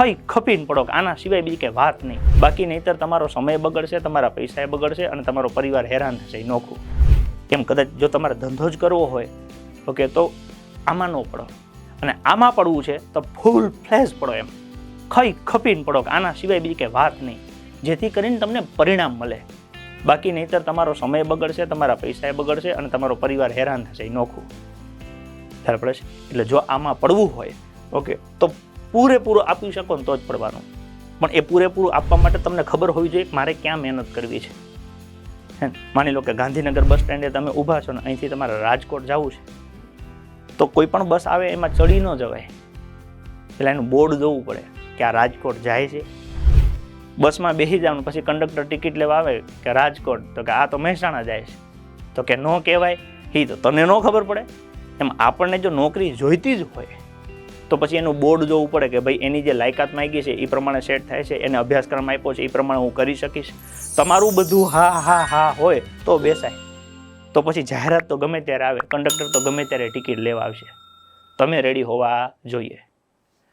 ખાઈ ખપીને પડો કે આના સિવાય બીજી કંઈ વાત નહીં. બાકી નહીંતર તમારો સમય બગડશે, તમારા પૈસા બગડશે અને તમારો પરિવાર હેરાન થશે. નોખું કેમ, કદાચ જો તમારે ધંધો જ કરવો હોય ઓકે તો આમાં ન પડો, અને આમાં પડવું છે તો ફૂલ ફ્લેશ પડો, એમ ખાઈ ખપીને પડો કે આના સિવાય બીજી કંઈ વાત નહીં, જેથી કરીને તમને પરિણામ મળે. બાકી નહીંતર તમારો સમય બગડશે, તમારા પૈસા બગડશે અને તમારો પરિવાર હેરાન થશે. નોખું ખ્યાલ પડે છે. એટલે જો આમાં પડવું હોય ઓકે તો પૂરેપૂરું આપી શકો ને તો જ પડવાનું. પણ એ પૂરેપૂરું આપવા માટે તમને ખબર હોવી જોઈએ કે મારે ક્યાં મહેનત કરવી છે. માની લો કે ગાંધીનગર બસ સ્ટેન્ડે તમે ઊભા છો ને અહીંથી તમારે રાજકોટ જવું છે, તો કોઈ પણ બસ આવે એમાં ચડી ન જવાય, એટલે એનું બોર્ડ જોવું પડે કે આ રાજકોટ જાય છે. બસમાં બેસી જવાનું, પછી કંડક્ટર ટિકિટ લેવા આવે કે રાજકોટ, તો કે આ તો મહેસાણા જાય છે, તો કે ન કહેવાય, એ તો તને ન ખબર પડે. એમ આપણને જો નોકરી જોઈતી જ હોય તો પછી એનું બોર્ડ જોવું પડે કે ભાઈ એની જે લાયકાત માંગી છે એ પ્રમાણે સેટ થાય છે, એને અભ્યાસક્રમ આપ્યો છે એ પ્રમાણે હું કરી શકીશ. તમારું બધું હા હા હા હોય તો બેસાય, તો પછી જાહેરાત તો ગમે ત્યારે આવે, કંડક્ટર તો ગમે ત્યારે ટિકિટ લેવા આવશે. તમે રેડી હોવા જોઈએ.